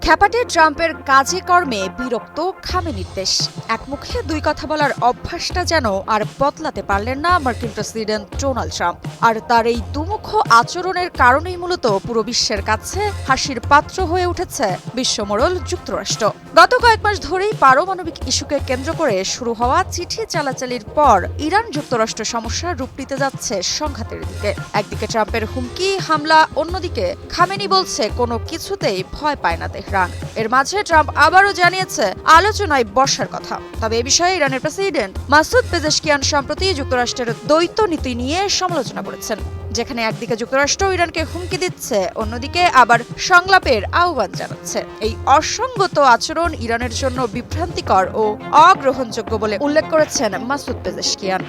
খ্যাপাটে ট্রাম্পের কাজে কর্মে বিরক্ত খামেনির দেশ। একমুখে দুই কথা বলার অভ্যাসটা যেন আর বদলাতে পারলেন না মার্কিন প্রেসিডেন্ট ডোনাল্ড ট্রাম্প। আর তার এই দুমুখ আচরণের কারণেই মূলত পুরো বিশ্বের কাছে হাসির পাত্র হয়ে উঠেছে বিশ্বমোড়ল যুক্তরাষ্ট্র। গত কয়েক মাস ধরেই পারমাণবিক ইস্যুকে কেন্দ্র করে শুরু হওয়া চিঠি চালাচালির পর ইরান যুক্তরাষ্ট্র সমস্যার রূপ নিতে যাচ্ছে সংঘাতের দিকে। একদিকে ট্রাম্পের হুমকি হামলা, অন্যদিকে খামেনি বলছে কোনো কিছুতেই ভয় পায় না তেহরান। এর মাঝে ট্রাম্প আবারও জানিয়েছে আলোচনায় বসার কথা। তবে এ বিষয়ে ইরানের প্রেসিডেন্ট মাসুদ পেজেশকিয়ান সম্প্রতি যুক্তরাষ্ট্রের দ্বৈত নীতি নিয়ে সমালোচনা করেছেন, যেখানে একদিকে যুক্তরাষ্ট্র ইরানকে হুমকি দিচ্ছে, অন্যদিকে আবার সংলাপের আহ্বান জানাচ্ছে। এই অসঙ্গত আচরণ ইরানের জন্য বিভ্রান্তিকর ও অগ্রহণযোগ্য বলে উল্লেখ করেছেন মাসুদ পেজেশকিয়ান।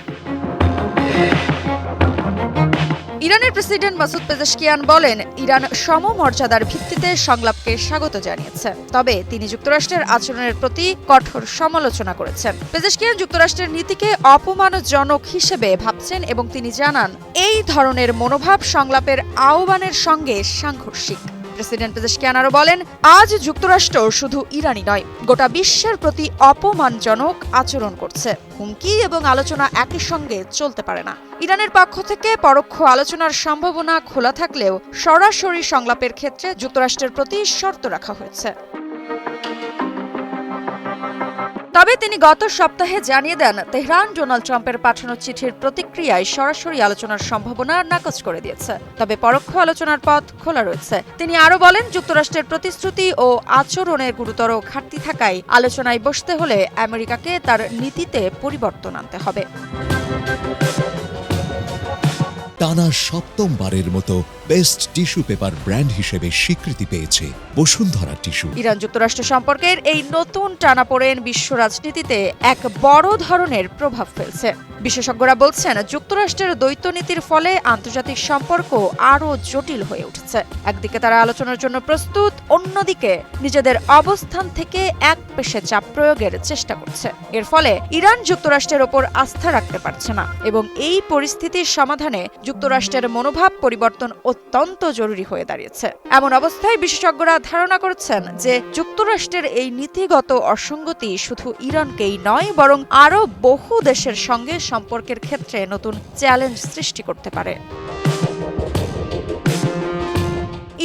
ইরানের প্রেসিডেন্ট মাসুদ পেজেশকিয়ান বলেন, ইরান সমমর্যাদার ভিত্তিতে সংলাপকে স্বাগত জানিয়েছে, তবে তিনি যুক্তরাষ্ট্রের আচরণের প্রতি কঠোর সমালোচনা করেছেন। পেজেশকিয়ান যুক্তরাষ্ট্রের নীতিকে অপমানজনক হিসেবে ভাবছেন এবং তিনি জানান, এই ধরনের মনোভাব সংলাপের আহ্বানের সঙ্গে সাংঘর্ষিক। প্রেসিডেন্ট পেজেশকিয়ান আরও বলেন, আজ যুক্তরাষ্ট্র শুধু ইরানই নয়, গোটা বিশ্বের প্রতি অপমানজনক আচরণ করছে। হুমকি এবং আলোচনা একই সঙ্গে চলতে পারে না। ইরানের পক্ষ থেকে পরোক্ষ আলোচনার সম্ভাবনা খোলা থাকলেও সরাসরি সংলাপের ক্ষেত্রে যুক্তরাষ্ট্রের প্রতি শর্ত রাখা হয়েছে। তবে তিনি গত সপ্তাহে জানিয়ে দেন, তেহরান ডোনাল্ড ট্রাম্পের পাঠানো চিঠির প্রতিক্রিয়ায় সরাসরি আলোচনার সম্ভাবনা নাকচ করে দিয়েছে, তবে পরোক্ষ আলোচনার পথ খোলা রয়েছে। তিনি আরও বলেন, যুক্তরাষ্ট্রের প্রতিশ্রুতি ও আচরণের গুরুতর ঘাটতি থাকায় আলোচনায় বসতে হলে আমেরিকাকে তার নীতিতে পরিবর্তন আনতে হবে। টানা সপ্তমবারের মতো বেস্ট টিস্যু পেপার ব্র্যান্ড হিসেবে স্বীকৃতি পেয়েছে বসুন্ধরা টিস্যু। ইরান যুক্তরাষ্ট্র সম্পর্কের এই নতুন টানাপোড়েন বিশ্ব রাজনীতিতে এক বড় ধরনের প্রভাব ফেলছে। বিশেষজ্ঞরা বলছেন, যুক্তরাষ্ট্রের দ্বৈত নীতির ফলে আন্তর্জাতিক সম্পর্ক আরও জটিল হয়ে উঠেছে। একদিকে তারা আলোচনার জন্য প্রস্তুত, অন্যদিকে নিজেদের অবস্থান থেকে একপেশে চাপ প্রয়োগের চেষ্টা করছে। এর ফলে ইরান যুক্তরাষ্ট্রের ওপর আস্থা রাখতে পারছে না এবং এই পরিস্থিতির সমাধানে যুক্তরাষ্ট্রের মনোভাব পরিবর্তন অত্যন্ত জরুরি হয়ে দাঁড়িয়েছে। এমন অবস্থায় বিশেষজ্ঞরা ধারণা করছেন যে যুক্তরাষ্ট্রের এই নীতিগত অসঙ্গতি শুধু ইরানকেই নয়, বরং আরও বহু দেশের সঙ্গে সম্পর্কের ক্ষেত্রে নতুন চ্যালেঞ্জ সৃষ্টি করতে পারে।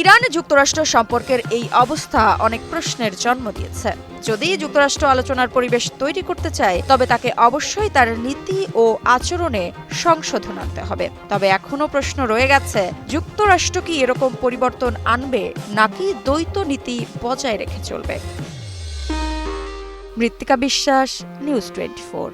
ইরান যুক্তরাষ্ট্র সম্পর্কের এই অবস্থা অনেক প্রশ্নের জন্ম দিয়েছে। যদি যুক্তরাষ্ট্র আলোচনার পরিবেশ তৈরি করতে চায়, তবে তাকে অবশ্যই তার নীতি ও আচরণে সংশোধন আনতে হবে। তবে এখনও প্রশ্ন রয়ে গেছে, যুক্তরাষ্ট্র কি এরকম পরিবর্তন আনবে, নাকি দ্বৈত নীতি বজায় রেখে চলবে? মৃত্তিকা বিশ্বাস, নিউজ 24।